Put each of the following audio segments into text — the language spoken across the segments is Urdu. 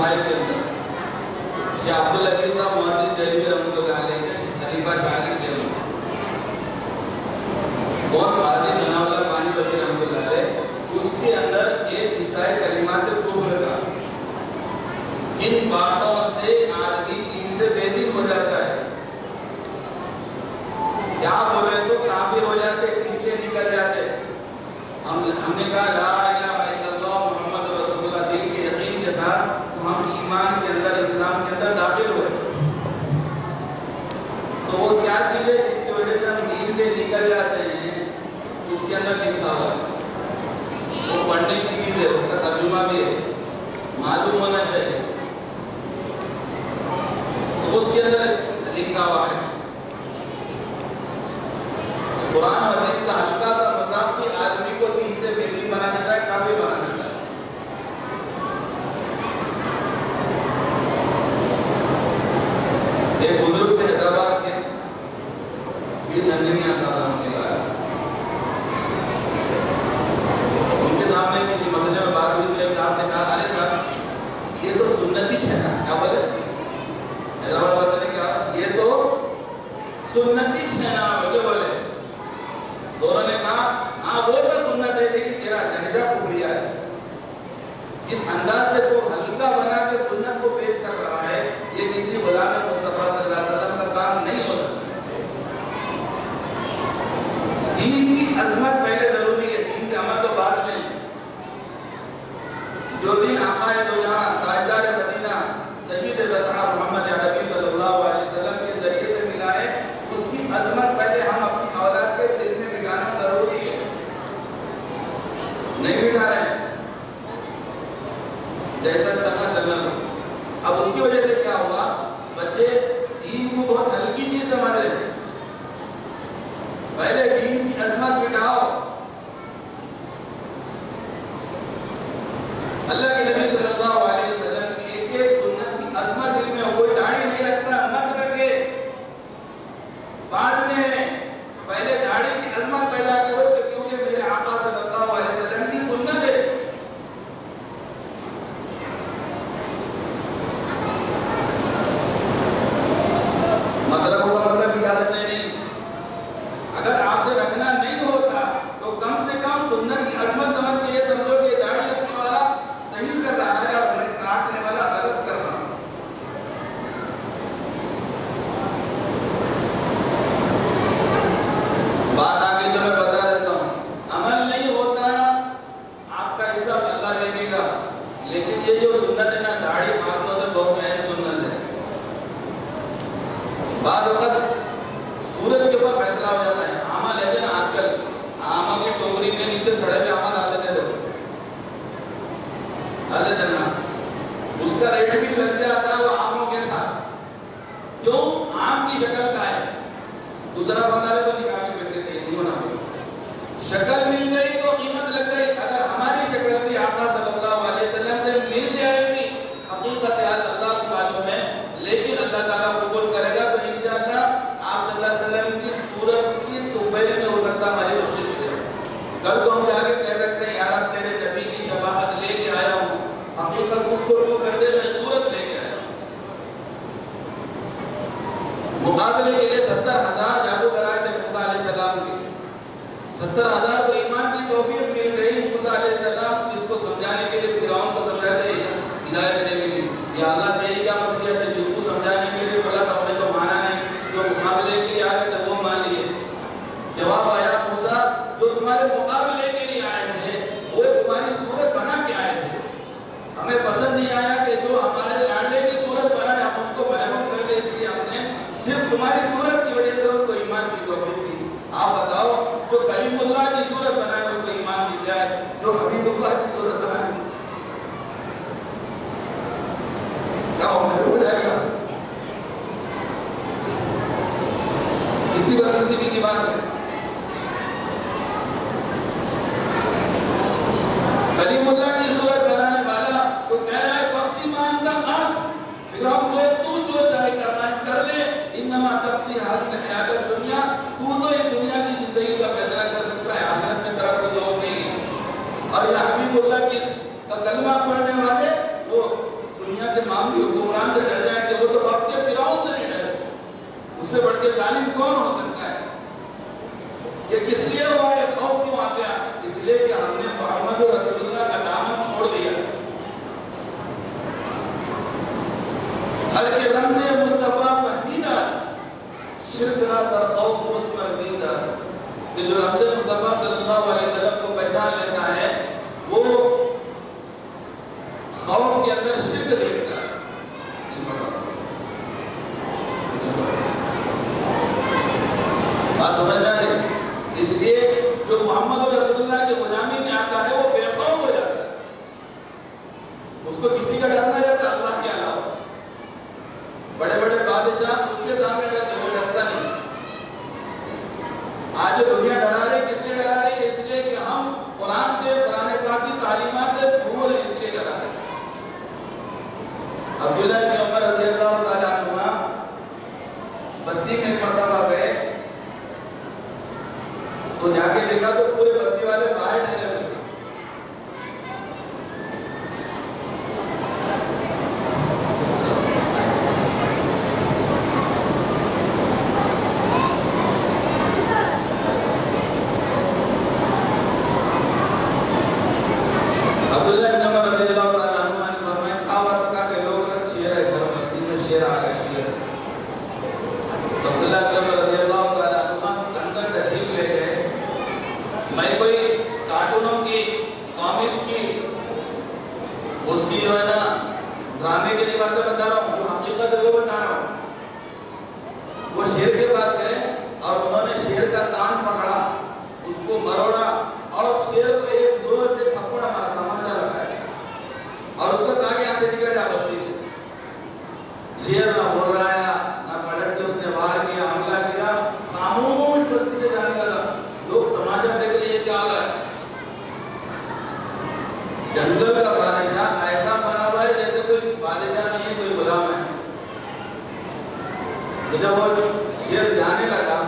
مسائل کے اندر شیخ عبدالعزیز صاحب محدث دہلوی رحمۃ اللہ علیہ کے خلیفہ شاگرد کے اندر کون قاضی ثناء اللہ پانی پتی رحمۃ اللہ علیہ، اس کے اندر ایک حصہ کلمات کفر کا، ان باتوں سے آدمی دین سے بے دین ہو جاتا ہے، کیا بولے تو کافر ہو جاتے، دین سے نکل جاتے۔ ہم نے کہا لا الہ الا اللہ محمد رسول اللہ دل کے یقین کے ساتھ، تو ہم ایمان کے اندر اسلام کے اندر داخل ہوئے۔ تو وہ کیا چیز ہے جس کی وجہ سے ہم دین سے نکل جاتے ہیں، اس کے اندر لکھا ہوا ہے، وہ پڑھنے کی چیز ہے، اس کا ترجمہ بھی ہے، معلوم ہونا چاہیے۔ تو اس کے اندر لکھا ہوا ہے قرآن و حدیث کا ہلکا سا مذاق بھی آدمی کو دین سے بے دین بنا دیتا ہے، کافر بنا دیتا ہے۔ ایک بزرگ تھے حیدرآباد کے، پیر ننگے میاں صاحب رحمۃ اللہ علیہ، ان کے سامنے کسی مسئلے میں بات ہوئی تو ایک صاحب نے کہا ارے صاحب یہ تو سنتی ہے نا، کیا بولے حیدرآباد والے نے کہا یہ تو سنتی ہے نا، بولے دونوں نے کہا ہاں وہ تو سنت ہے لیکن تیرا لہجہ کفریہ ہے، اس انداز سے تو ہلکا بنا کے سنت کو پیش کر رہا ہے، یہ کسی غلام مصطفیٰ صلی اللہ علیہ وسلم کا کام نہیں ہو سکتا۔ دین کی عظمت پہلے ضروری ہے، دین کے عمل تو بعد میں۔ جو دین آقا دو جہاں تاجدار مدینہ سید بطحہ محمد عربی صلی اللہ علیہ وسلم کے ذریعے سے ملا ہے، اس کی عظمت پہلے ہم اپنی اولاد کے دل میں بٹھانا ضروری ہے، نہیں بٹھا رہے ہیں، جیسا کرنا چلنا تھا۔ اب اس کی وجہ سے کیا ہوا، بچے دین کو بہت ہلکی چیز سمجھ رہے ہیں۔ پہلے دین کی عظمت بٹھاؤ۔ اللہ کے نبی صلی اللہ علیہ وسلم کی ایک ایک سنت کی عظمت دل میں ہو، کوئی داڑھی نہیں رکھتا مت رکھے، بعد میں پہلے داڑھی کی عظمت پیدا کرو کہ کیونکہ میرے آقا صلی اللہ علیہ وسلم کی سنت ہے۔ مطلب ہوگا مطلب اجازت نہیں، اگر آپ سے رکھنا نہیں ہوتا تو کم سے کم سنت کی عظمت سمجھ کے یہ سمجھو کہ داڑھی رکھنے والا صحیح کر رہا ہے اور کاٹنے والا غلط کر رہا ہے۔ بات آگے تو میں بتا دیتا ہوں، عمل نہیں ہوتا آپ کا حساب اللہ دیکھے گا، لیکن یہ جو سنت ہے نا، داڑھی خاص طور سے بہت اہم سنت ہے۔ بعض وقت سورج کے اوپر فیصلہ ہو جاتا ہے، آما لیتے نا آج کل، آما کی ٹوکری میں نیچے سڑے پہ آما ڈال دیتے تھے، ڈال دیتے نا، اس کا ریٹ بھی لگ جاتا ہے وہ آموں کے ساتھ، کیوں؟ آم کی شکل کا ہے، دوسرا بازار ہے تو نکال کے بیٹھتے تھے، نہیں ہونا، شکل مل گئی تو قیمت لگ گئی۔ اگر ہماری شکل بھی آقا صلی اللہ علیہ وسلم سے مل جائے گی، حقیقت اللہ کو معلوم ہے، لیکن اللہ تعالیٰ قبول کرے گا تو انشاءاللہ آپ صلی اللہ علیہ وسلم کی صورت کی دوپہر میں ہو سکتا ہماری مخلوق ہو جائے۔ کل تو ہم جا کے کہہ سکتے ہیں یار اب تیرے نبی کی شفاعت لے کے آیا ہوں، حقیقت اس کو کیوں کر دے، میں صورت لے کے آیا ہوں۔ مقابلے کے لیے 70,000 جادوگر آئے تھے موسیٰ علیہ السلام کے، 70,000 کو ایمان کی توفیق مل گئی۔ موسیٰ علیہ السلام جس کو سمجھانے کے لیے فرعون کو سمجھاتے ہیں، ہدایت نہیں ملی، یا اللہ تیری کیا مصلحت ہے، جس کو سمجھانے کے لیے بولا تھا انہیں تو مانا نہیں، جو مقابلے کے لیے آئے تھے وہ مان لیے۔ جواب آیا موسیٰ جو تمہارے مقابلے کے لیے آئے تھے وہ تمہاری صورت بنا کے آئے تھے، ہمیں پسند نہیں آیا کہ جو ہمارے لاڈلے کی صورت بنا ہے ہم اس کو محروم کر دیں، اس لیے ہم نے صرف تمہاری صورت کی وجہ سے ان کو ایمان کی توفیق دی۔ آپ بتاؤ جو کلیم اللہ کی صورت بنائے اس کو ایمان مل جائے، جو حبیب اللہ کی صورت بنائے کیا وہ محروم ہو جائے گا؟ کتنی بدنصیبی کی بات ہے۔ کلیم اللہ کی صورت بنانے والا تو کہہ رہا ہے بخشی مانتا خاص، پھر ہم تو جو چاہے کرنا ہے کر لے، انما تقضی هذه الحیات الدنیا، تو اس دنیا کی زندگی کا فیصلہ کر سکتا ہے، آخرت میں طرف کوئی لوگ نہیں ہے۔ اور یہ حبیب اللہ کی کلمہ پڑھنے والے وہ دنیا کے معمولی حکمران سے ڈر جائیں کہ وہ تو وقت کے فرعون سے نہیں ڈرے، اس سے بڑھ کے ظالم کون ہو سکتا ہے؟ یہ کس لیے ہوا، یہ خوف کیوں آ گیا؟ اس لیے کہ ہم نے محمد رسول اللہ کا دامن چھوڑ دیا۔ ہر کے رمز مصطفیٰ فہمیدہ شرک را در خوف مسمردیدہ، کہ جو رمز مصطفیٰ صلی اللہ علیہ وسلم کو پہچان لیتا ہے وہ خوف کے اندر شرک دیکھتا ہے۔ بات سمجھ میں آئی؟ اس لیے جو محمد رسول اللہ کی غلامی میں آتا ہے وہ بے خوف ہو جاتا ہے، اس کو کسی کا ڈر نہ رہتا اللہ کے علاوہ۔ بڑے بڑے بادشاہ اس کے سامنے ڈرتے، وہ ڈرتا نہیں۔ آج جو دنیا ڈرا رہی کس لیے ڈرا رہی ہے؟ اس لیے کہ ہم قرآن سے، قرآن پاک کی تعلیمات سے دور ہیں، اس لیے ڈرا رہے ہیں۔ عبداللہ بن عمر رضی اللہ تعالیٰ عنہما بستی میں ایک مرتبہ گئے تو جا کے دیکھا تو پورے بستی والے باہر ٹھہرے ہوئے تھے۔ عبداللہ بن عمر رضی اللہ تعالیٰ عنہما نے فرمایا کہا تھا کہ لوگ شیر ہے، گھر بستی میں شیر آ گیا، شیر۔ تو عبداللہ بن عمر رضی اللہ تعالیٰ عنہما اندر تشریف لے گئے۔ میں کوئی کارٹونوں کی، کامکس کی، اس کی جو ہے نا ڈرامے کی نہیں باتیں بتا رہا ہوں، جو حقیقت ہے وہ بتا رہا ہوں۔ وہ شیر کے پاس گئے اور انہوں نے شیر کا کان پکڑا، اس کو مروڑا اور شیر کو ایک زور سے تھپڑ مارا، تماشا لگایا اور اس کو کہا کہ یہاں سے نکل جا بستی سے۔ شیر نہ بول رہا ہے نہ پلٹ کے اس نے وار کیا، حملہ کیا، خاموش بستی سے جانے لگا۔ لوگ تماشا دیکھ رہے ہیں کیا ہو رہا ہے۔ جنگل کا بادشاہ ایسا بنا ہوا ہے جیسے کوئی بادشاہ نہیں ہے، کوئی غلام ہے۔ تو جب وہ شیر جانے لگا،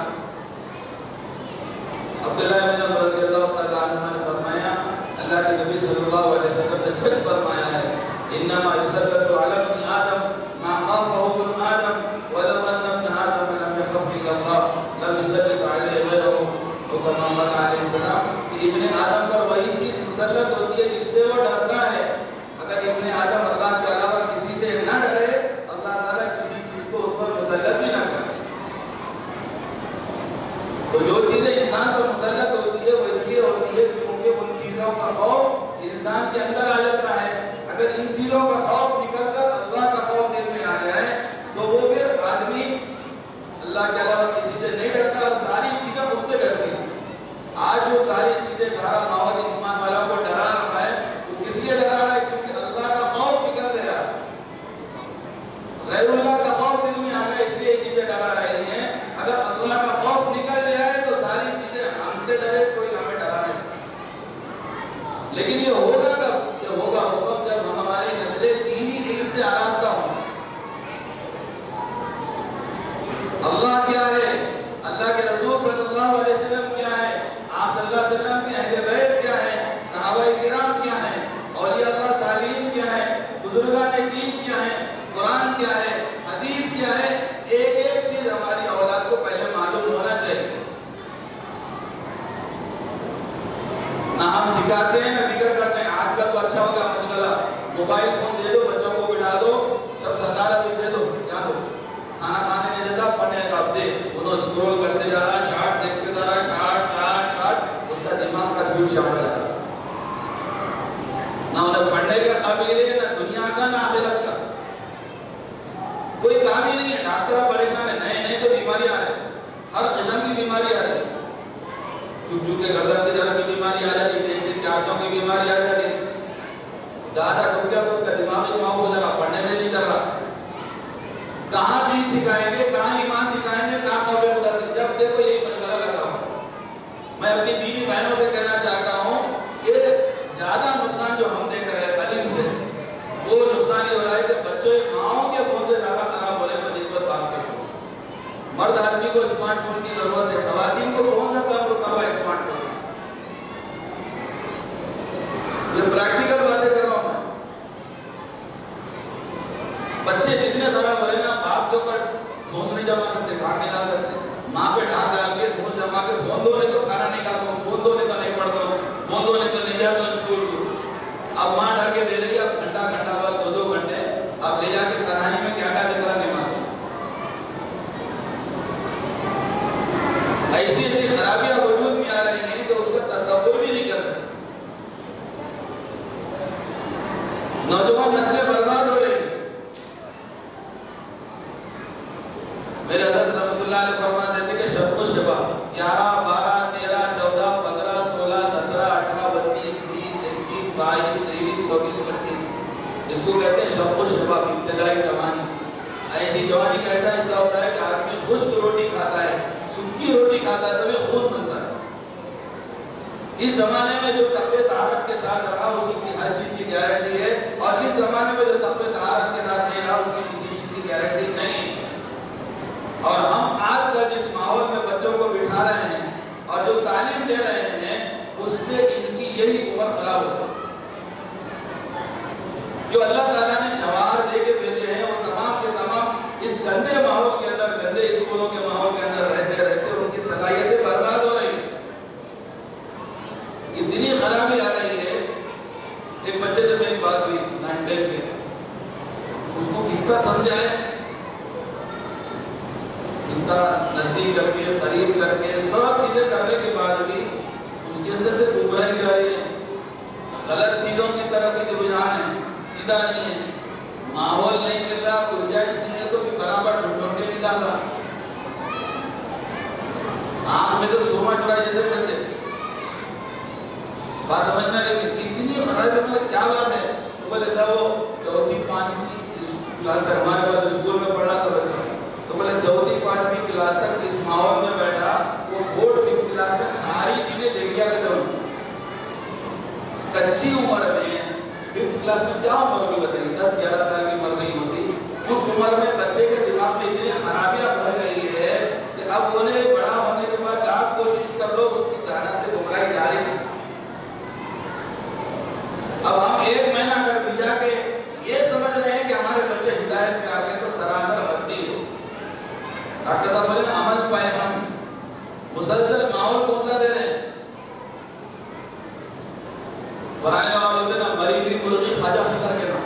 عبداللہ بن عمر رضی اللہ تعالیٰ عنہ نے فرمایا اللہ کے نبی صلی اللہ علیہ وسلم نے سچ فرمایا ہے انما یسلط علی ابن آدم ما خافه ابن آدم ولو ان ابن آدم لم يخف الا الله لم يسلط علیہ غیره، وكما قال علیہ السلام کہ ابن آدم پر وہی چیز مسلط ہوتی ہے جس سے وہ ڈرتا ہے۔ اگر ابن آدم اللہ کے علاوہ کسی سے نہ ڈرے، اللہ تعالیٰ کسی چیز کو اس پر مسلط بھی نہ کرے۔ تو جو چیزیں انسان پر مسلط ہوتی ہے وہ اس لیے ہوتی ہے کیونکہ ان چیزوں کا خوف انسان کے اندر آ جاتا ہے۔ اگر ان چیزوں کا خوف نکل کر اللہ کا خوف دل میں آ جائے تو وہ پھر آدمی اللہ کے علاوہ کسی سے نہیں ڈرتا اور ساری چیزیں اس سے ڈرتی ہیں۔ آج وہ ساری چیزیں، سارا ماحول ایمان والا کو ڈرا رہا ہے، وہ کس لیے ڈرا رہا ہے؟ کیونکہ اللہ کا خوف نکل گیا، غیر اللہ کا خوف دل میں آ گیا، اس لیے یہ چیزیں ڈرا رہی ہیں۔ اگر اللہ کا خوف نکل گیا ہے تو ساری چیزیں ہم سے ڈرے، کوئی ہمیں ڈرا نہیں۔ لیکن یہ ہوگا کب؟ یہ ہوگا اس وقت جب ہماری نسلیں دینی علم سے آراستہ ہوں۔ اللہ کیا ہے، اللہ کے رسول صلی اللہ علیہ وسلم کیا ہے، آپ صلی اللہ علیہ وسلم کے اہل بیت کیا ہے، صحابہ کرام کیا ہیں، اولیاء اللہ صالحین کیا ہے، بزرگان دین کیا ہے، قرآن کیا ہے، حدیث کیا ہے، ایک ایک چیز ہماری اولاد کو پہلے معلوم ہونا چاہیے۔ نہ ہم سکھاتے ہیں نہ فکر کرتے ہیں۔ آج کل تو اچھا ہوگا مطلع موبائل فون دے دو، بچوں کو بٹھا دو، سب صدارت دے دو، کیا دو، کھانا کھانے نہیں دیتا، پڑھنے کا اب دے، انہوں اسکرول کرتے جا رہا، شارٹ دیکھتے جا رہا، شارٹ، اس کا دماغ کا جھوٹ شامل ہے۔ نہ انہیں پڑھنے کے قابل ہے، نہ دنیا کا نہ آخرت کا، کوئی کام ہی نہیں ہے۔ ڈاکٹر پریشان ہے، نئے نئے سے بیماری آ رہے ہیں، ہر قسم کی بیماری آ رہی ہے، چوک کے گردن کی طرف کی بیماری آ جا رہی ہے، ہاتھوں کی بیماری آ جا رہی ہے۔ دادا ٹوٹ گیا تو اس کا دماغی معاف ہو جا رہا، پڑھنے میں نہیں کر رہا۔ کہاں دین سکھائیں گے، کہاں ایمان سکھائیں گے، کہاں قول خدا سے؟ جب دیکھو یہی مشغلہ لگا ہوا۔ میں اپنی بیوی بہنوں سے کہنا چاہتا ہوں کہ زیادہ نقصان جو ہم دیکھ رہے ہیں تعلیم سے، وہ نقصان یہ ہو رہا ہے کہ بچے ماؤں کے فون سے زیادہ خراب ہونے پر نسبت بھاگتے ہیں۔ مرد آدمی کو اسمارٹ فون کی ضرورت ہے، خواتین کو کون سا کام رکا ہوا ہے اسمارٹ فون؟ یہ پریکٹیکل باتیں کر رہا ہوں میں۔ خراب ہو رہے نا، باپ کے اوپر ٹھوس نہیں جما سکتے، ڈھاک نہیں ڈال سکتے، ماں پہ ڈھاک ڈال کے ٹھوس جما کے فون دھونے تو کھانا نہیں کھاتا ہوں، فون دھونے تو نہیں پڑھتا ہوں، فون دھونے تو نہیں جاتا ہوں اسکول کو. اب ماں ڈال کے دے رہی ہے، اب گھنٹہ بعد 2 گھنٹے اب لے جا کے تنہائی میں کیا دے کر نہیں مانتا. ایسی خرابیاں وجود میں آ رہی ہیں کہ اس کا تصور بھی نہیں کر سکتے. نوجوان نسلیں برباد ہو رہی ہیں. میرے حضرت رحمۃ اللہ علیہ فرماتے تھے کہ شب و شبہ 11 12 13 14 15 16 17 18 32 20 21 22 23 24 25 اس کو کہتے ہیں شب و شبہ، ابتدائی جوانی. ایسی جوانی کا ایسا حصہ ہوتا ہے کہ آدمی خشک روٹی کھاتا ہے، سوکھی روٹی کھاتا ہے تبھی خون بنتا ہے. اس زمانے میں جو تقوی طہارت کے ساتھ رہا اس کی ہر چیز کی گارنٹی ہے، اور اس زمانے میں جو تقوی طہارت کے ساتھ نہیں رہا اس کی کسی چیز کی گارنٹی نہیں ہے. اور ہم آج کل جس ماحول میں بچوں کو بٹھا رہے ہیں اور جو تعلیم دے رہے ہیں اس سے ان کی یہی عمر خراب ہوتا ہے. جو اللہ تعالیٰ نے جواہر دے کے بھیجے ہیں وہ تمام کے تمام اس گندے ماحول کے اندر، گندے اسکولوں کے ماحول کے اندر رہتے رہتے ان کی صلاحیتیں برباد ہو رہی ہیں. اتنی خرابی آ رہی ہے. ایک بچے سے میری بات ہوئی 9-10 میں، اس کو کتنا سمجھائے، کتنا نزدیک کر کے قریب کر کے سب چیزیں کرنے کے بعد بھی اس کے اندر سے گمراہی جاری ہے. غلط چیزوں کی طرف بھی رجحان ہے، سیدھا نہیں ہے. ماحول نہیں مل رہا، گنجائش نہیں ہے تو بھی برابر ڈھونڈ کے نکال رہا. آنکھ میں سے سرما چڑھائے جیسے بچے. بات سمجھنا لیکن اتنی خرابی مطلب کیا بات ہے. تو بولے صاحب وہ 4تھی 5ویں کلاس تک ہمارے پاس اسکول میں پڑھنا تھا بچہ، تو بولے 4تھی 5ویں کلاس تک اس ماحول میں بیٹھا، وہ 4th کلاس میں ساری چیزیں دیکھ گیا کہ کچی عمر میں 5th کلاس میں کیا عمر ہوگی بتائیے، 10-11 سال کی عمر نہیں ہوتی. اس عمر میں بچے کے دماغ میں اتنی خرابیاں بھر گئی ہے کہ اب انہیں بڑا ہونے کے بعد لاکھ کوشش کر لو اس کی ذہانت سے گمراہی جاری ہے. اب ہم 1 مہینہ اگر بھیجا کے یہ سمجھ رہے ہیں کہ ہمارے بچے ہدایت پہ آ گئے تو سراسر غلطی ہے. ڈاکٹر صاحب بولے نا عمل پائے ہم مسلسل ماحول کون سا دے رہے ہیں. قرآن کا بولتے نا مریضی مرغی خواجہ فکر کے نام.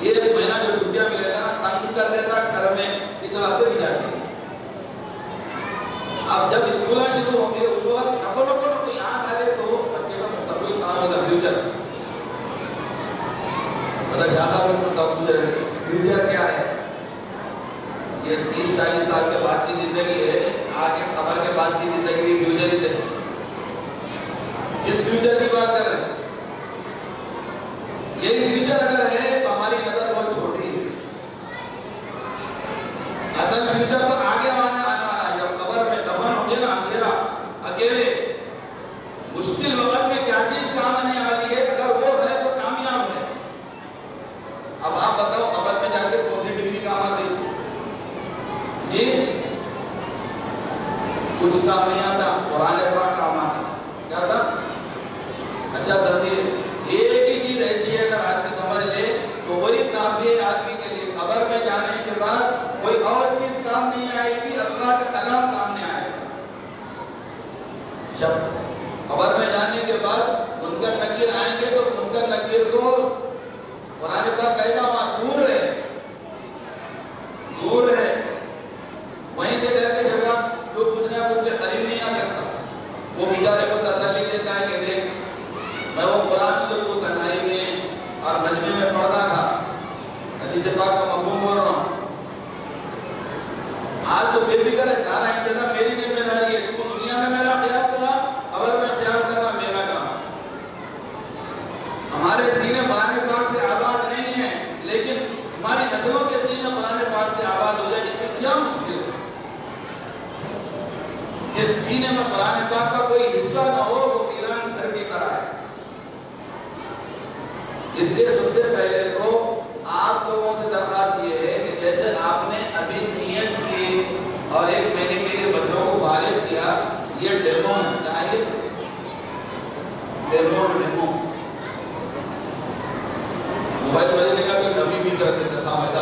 1 مہینہ جو چھٹیاں ملے گا نا تنگ کر دیتا گھر میں، اس واسطے بھی جاتی. اب جب اسکول شروع ہوں گے اس وقت نکو یاد آ رہے تو بچے کا مستقبل خراب ہوگا. فیوچر شاہ صاحب فیوچر کیا ہے؟ یہ 30-40 سال کے بعد کی زندگی ہے، آگے قبر کے بعد کی زندگی بھی فیوچر ہی ہے. اس فیوچر کی بات کر رہے ہیں. یہ فیوچر اگر ہے تو ہماری نظر بہت چھوٹی ہے. اصل فیوچر تو آگے آنا ہے. جب قبر میں دفن ہوں گے نا اندھیرا اکیلے، مشکل وقت میں کیا چیز کام نہیں آ رہی ہے، اگر وہ ہے تو کامیاب ہے. اب آپ بتاؤ قبر میں جا کے کون سی ڈگری کام آتی جی؟ کچھ کام نہیں آتا. قرآن پاک کام آتا. کیا تھا؟ اچھا سمجھیے، ایک ہی چیز ایسی ہے اگر آدمی سمجھ لے تو وہی کافی ہے آدمی کے لیے. قبر میں جانے کے بعد کوئی اور چیز کام نہیں آئے گی، اللہ کا کلام سامنے آئے گا. جب قبر میں جانے کے بعد منکر نکیر آئیں گے تو منکر نکیر کو قرآن پاک کہے گا وہاں دور ہے، دور ہے. وہیں سے ڈر کے شفاعت جو کچھ نہ کچھ قریب نہیں آ سکتا. وہ بیچارے کو تسلی دیتا ہے کہ دیکھ میں وہ قرآن جو تو تنہائی میں اور مجمع میں پڑھتا تھا، حدیث پاک کا مفہوم بول رہا ہوں. آج تو بے فکر ہے، سارا انتظام میری ذمہ داری ہے. تو دنیا میں میرا خیال کرنا، قبر میں خیال کرنا میرا کام. ہمارے سینے قرآن پاک سے آباد نہیں ہیں، لیکن ہماری نسلوں کے سینے قرآن پاک سے آباد ہو جائے اس میں کیا مشکل ہے؟ جس سینے میں قرآن پاک کا کوئی حصہ نہ ہو وہ ویران گھر کی طرح ہے. اس لیے سب سے پہلے تو آپ لوگوں سے درخواست یہ ہے کہ جیسے آپ نے ابھی نیت کی اور 1 مہینے کے لیے بچوں کو بالغ کیا، یہ ڈیمو ہے. چاہیے ڈیمو موبائل والے نے کہا کہ نبی بھی سر دیتے صاحب ایسا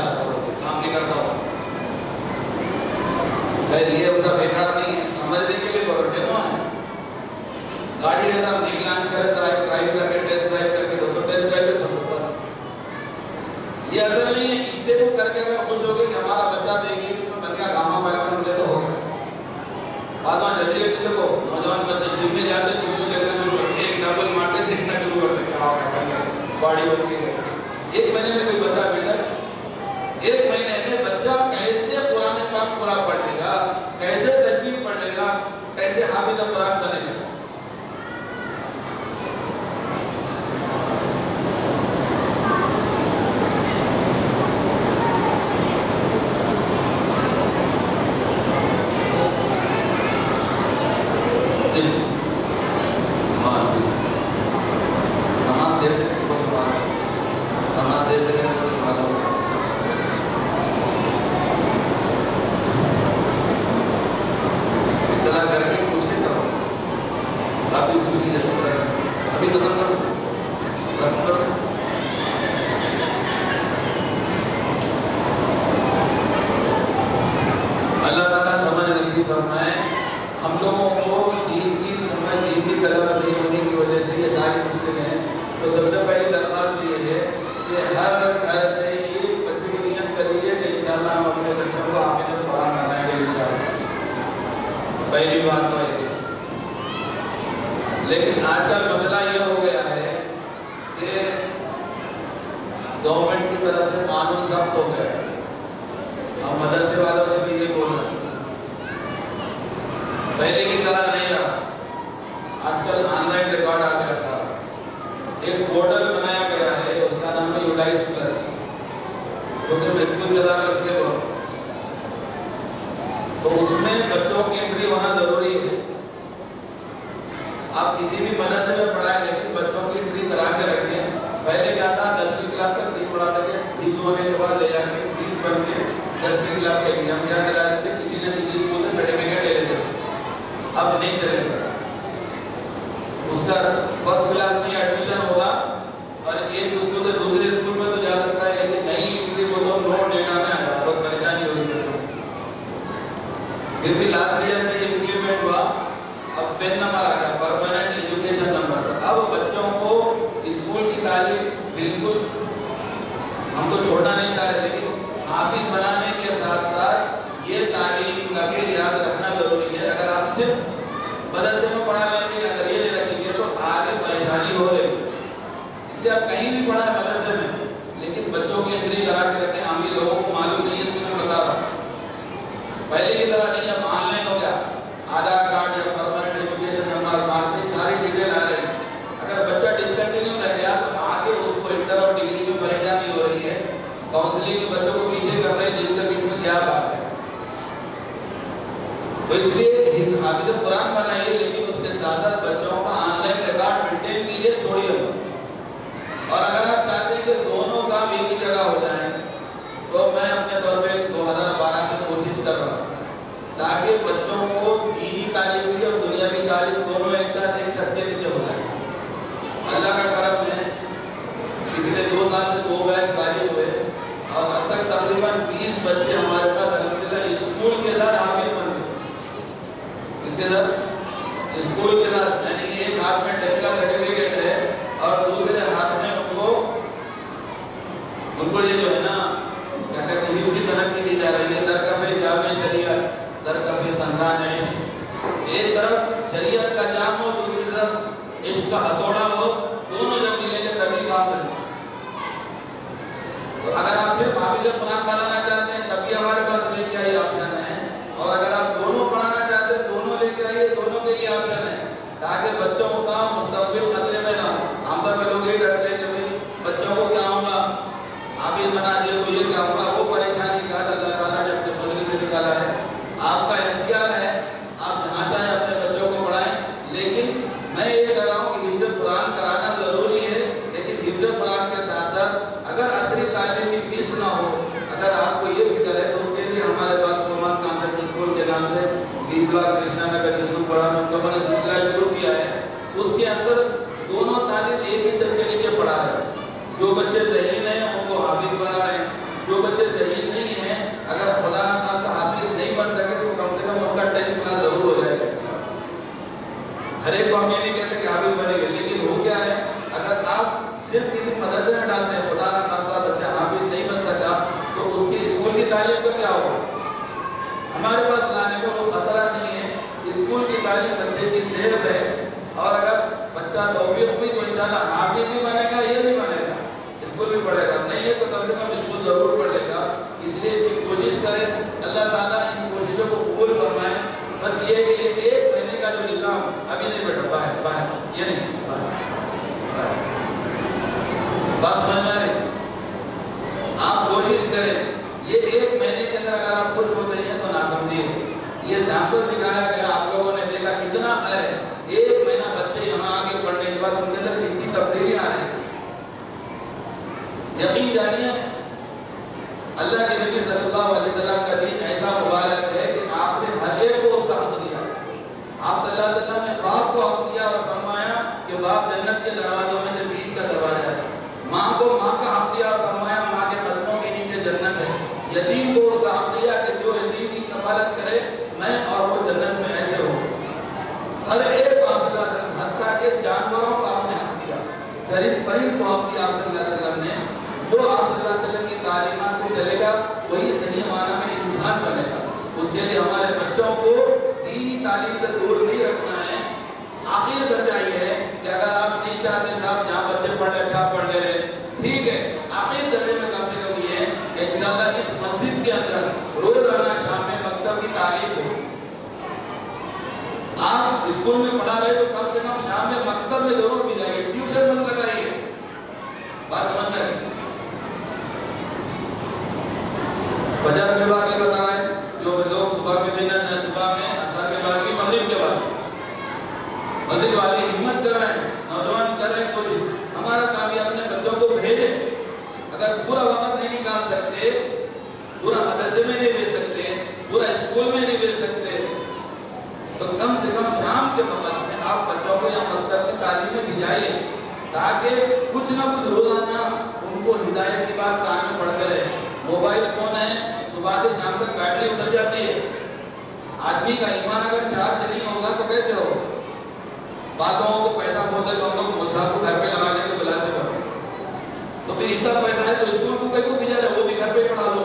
ایسا نہیں ہے عیدے کو کر کے اگر خوش ہوگی کہ ہمارا بچہ دیکھیے کہ بن گیا گاما پائیوان مجھے تو ہو گیا. بعد میں جلدی لیتے دیکھو نوجوان بچے جم میں جاتے جم دیکھنا شروع کرتے ایک ڈبل مارتے دیکھنا شروع کرتے باڈی بن کے. ایک مہینے میں کوئی بندہ بیٹا ایک مہینے میں بچہ کیسے قرآن پاک پورا پڑھ لے گا, کیسے تجوید پڑھ لے گا, کیسے حافظ قرآن بنے گا. ہم لوگوں کو دین کی سمجھ دین کی طلب نہیں ہونے کی وجہ سے یہ ساری مشکلیں ہیں. تو سب سے پہلی درخواست یہ ہے کہ ہر گھر سے یہ بچے کی نیت کریے کہ انشاءاللہ ہم اپنے بچوں کو حافظ قرآن بنائیں گے انشاءاللہ. پہلی بات تو یہ. لیکن آج کل مسئلہ یہ ہو گیا ہے کہ گورنمنٹ کی طرف سے قانون سخت ہو گیا ہے. ہم مدرسے والوں سے بھی یہ بول رہے ہیں پہلے کی طرح نہیں رہا. آج کل آن لائن ریکارڈ آ گیا صاحب. ایک پورٹل بنایا گیا ہے اس کا نام ہے یوڈائس پلس جو کہ میں اسکول چلا رہا اس کے بعد. تو اس میں بچوں کی انٹری ہونا ضروری ہے. آپ کسی بھی مدرسے میں پڑھائیں لیکن بچوں کی انٹری کرا کے رکھیں. پہلے کیا تھا 10ویں کلاس تک نہیں پڑھاتے تھے, 20 ہونے کے بعد لے جا کے فیس بن کے 10ویں کلاس کا ایگزام کیا کراتے تھے. کسی نہ کسی اسکول سے سرٹیفکیٹ لے لیتے. اب نہیں چلے گا. اس کا فرسٹ کلاس میں ایڈمیشن ہوگا اور ایک اسکول سے دوسرے اسکول میں تو جا سکتا ہے لیکن نئی انٹری کو تو نوٹ ڈیٹا میں آ جائے. بہت پریشانی ہوئی ہے. پھر بھی لاسٹ ایئر سے یہ امپلیمنٹ ہوا. اب پین نمبر آ گیا پرماننٹ ایجوکیشن نمبر. اب بچوں کو اسکول کی تعلیم بالکل ہم تو چھوڑنا نہیں چاہ رہے لیکن حافظ بنانے کے ساتھ ساتھ یہ تعلیم کا بھی یاد رکھنا ضروری ہے. اگر آپ صرف مدرسے میں پڑھا لیں گے اگر یہ نہیں رکھیں گے تو آگے پریشانی ہو رہی ہے. اس لیے آپ کہیں بھی پڑھائیں مدرسے میں لیکن بچوں کی انٹری کرا کے رکھیں. عام لوگوں کو معلوم نہیں ہے اس میں بتا رہا ہوں. پہلے کی طرح نہیں اب آن لائن ہو گیا. آدھار کارڈ یا پرماننٹ ایجوکیشن نمبر مارتے ساری ڈیٹیل آ رہی ہے. اگر بچہ ڈسکنٹینیو رہ گیا تو آگے اس کو انٹر اور ڈگری میں پریشانی ہو رہی ہے. کاؤنسلنگ میں بچوں کو پیچھے کر رہے ہیں جن کے بیچ میں کیا بات ہے. تو اس لیے حافظ قرآن بنائیے لیکن اس کے ساتھ ساتھ بچوں کا آن لائن ریکارڈ مینٹین کیجیے چھوڑیے. اور اگر آپ چاہتے ہیں کہ دونوں کام ایک ہی جگہ ہو جائیں تو میں اپنے طور پہ 2012 سے کوشش کر رہا ہوں تاکہ بچوں کو دینی تعلیم بھی اور دنیاوی تعلیم دونوں ایک ساتھ ایک چھت کے نیچے ہو جائے. اللہ کا کرم ہے پچھلے 2 سال سے 2 بیچ فارغ ہوئے اور اب تک تقریباً 20 بچے ہمارے پاس الحمدللہ اسکول کے ساتھ حافظ بن گئے. اس کے ساتھ اسکول کے ساتھ یعنی ایک ہاتھ میں ٹیک کا سرٹیفکیٹ ہے اور دوسرے ہاتھ میں ان کو یہ جو ہے نا کیا کہتے ہیں حفظ کی صنعت کی دی جا رہی ہے. درکف جامع شریعت درکف سندان عشق. ایک طرف شریعت کا جام ہو دوسری طرف عشق کا ہتھوڑا ہو. دونوں جب ملیں گے تبھی کام کریں. تو اگر آپ صرف حافظ قرآن بنانا چاہتے ہیں تب بھی ہمارے پاس لے کے آئیے آپشن ہے. اور اگر آپ دونوں پڑھانا چاہتے ہیں دونوں لے کے آئیے. دونوں کے لیے آپشن ہے تاکہ بچوں کا مستقبل خطرے میں نہ ہو. عام طور پہ لوگ یہ ڈرتے ہیں کہ بھائی بچوں کو کیا ہوگا حافظ بنا دیے تو یہ کیا ہوگا. وہ پریشانی کا اللہ تعالیٰ نے اپنے بندگی سے نکالا ہے. آپ کا اختیار ہے آپ جہاں چاہیں اپنے بچوں کو پڑھائیں. لیکن میں یہ کہہ رہا ہوں کہ حفظ قرآن کرانا ضروری ہے لیکن حفظ قرآن کے ساتھ ساتھ اگر عصری تعلیم کی مس نہ ہو. اگر آپ کو یہ فکر ہے تو اس کے لیے ہمارے پاس کومان کانسیپٹ اسکول کے نام سے بی بلاک کرشنا نگر یوسف پڑھا میں ان کا میں نے سلسلہ شروع کیا ہے. اس کے اندر دونوں تعلیم ایک ہی چھت کے نیچے پڑھا رہے ہیں. جو بچے ذہین ہیں ان کو حافظ بنا رہے ہیں. جو بچے ذہین نہیں ہیں اگر خدا نہ خواستہ حافظ نہیں بن سکے تو کم سے کم ان کا 10th کلاس ضرور ہو جائے گا. ہر ایک کو ہم یہ نہیں کہتے کہ حافظ بنے گا لیکن ہو کیا ہے اگر آپ صرف کسی مدرسے میں ڈالتے ہیں خدا نہ خواستہ بچہ حافظ نہیں بن سکا تعلیم بچے کی صحت ہے، اور اگر بچہ توفیق ہوئی تو انشاءاللہ حافظ بھی بنے گا، یہ بھی بنے گا، اسکول بھی پڑھے گا، نہیں ہے تو کم سے کم اسکول ضرور پڑھے گا۔ اس لیے اس کی کوشش کریں، اللہ تعالیٰ ان کوششوں کو قبول فرمائے۔ بس یہ کہ یہ 1 مہینے کا جو نظام ابھی نہیں بیٹا باہر یہ نہیں باہر بس سمجھ میں آ رہی، آپ کوشش کریں، یہ 1 مہینے کے اندر اگر آپ خوش ہوتے ہیں تو نہ سمجھیے، یہ سیمپل دکھایا گیا، آپ لوگوں نے دیکھا کتنا ہے 1 مہینہ بچے یہاں آگے پڑھنے کے بعد ان کے اندر کتنی تبدیلی آ رہی ہے۔ یقین جانیے اللہ کے نبی صلی اللہ علیہ وسلم کا دین ایسا مبارک ہے کہ آپ نے ہر ایک کو اس کا حق دیا۔ آپ صلی اللہ علیہ وسلم نے باپ کو حق دیا اور فرمایا کہ باپ جنت کے دروازوں میں سے 20 کا دروازہ ہے۔ ماں کو ماں کا حق دیا اور فرمایا ماں کے قدموں کے نیچے جنت ہے۔ یتیم کو اس کا حق دیا کہ جو یتیم کی کفالت کرے میں اور وہ جنت میں ایسے ہو۔ ہر ایک کو آپ صلی اللہ علیہ وسلم، حتیٰ کہ جانوروں کو آپ نے حق دیا، چرند پرند کو حق دیا آپ صلی اللہ علیہ وسلم نے۔ جو آپ صلی اللہ علیہ وسلم کی تعلیمات پہ چلے گا وہی صحیح معنی میں انسان بنے گا۔ اس کے لیے ہمارے بچوں کو دینی تعلیم سے دور نہیں رکھنا ہے۔ آخر درجہ یہ ہے کہ اگر آپ نہیں چاہتے صاحب جہاں بچے پڑھے اچھا پڑھ لے رہے ٹھیک ہے، آخر درجے میں کم سے کم یہ ہے کہ انشاءاللہ اس مسجد کے اندر روزانہ شام میں مکتب کی تعلیم ہو۔ آپ اسکول میں پڑھا رہے تو کم سے کم شام میں مکتب میں ضرور بھی جائیے، ٹیوشن مت لگائیے۔ بات سمجھ میں آئی؟ فجر کے بعد یہ بتا رہے ہیں جو لوگ صبح میں دینا چاہیں صبح میں، عصر کے بعد بھی، مغرب کے بعد، مسجد والے ہمت کر رہے ہیں، نوجوان کر رہے ہیں کوشش۔ ہمارا کام یہ اپنے بچوں کو بھیجیں۔ اگر پورا وقت نہیں نکال سکتے، پورا مدرسے میں نہیں بھیج سکتے، پورا اسکول میں نہیں بھیج سکتے، تو کم سے کم شام کے وقت میں آپ بچوں کو یا مکتب کی تعلیم میں بھیجائیے، تاکہ کچھ نہ کچھ روزانہ ان کو ہدایت کی بات کان میں پڑھتے رہے۔ موبائل فون ہے، صبح سے شام تک بیٹری اتر جاتی ہے۔ آدمی کا ایمان اگر چارج نہیں ہوگا تو کیسے ہو؟ باتوں کو پیسہ بولتے تو ہم لوگ ملزام کو گھر پہ لگا لے کے بلاتے ہیں، تو پھر اتنا پیسہ ہے تو اسکول کو کہیں کو بھیجا رہے، وہ بھی گھر پہ پڑھا لو۔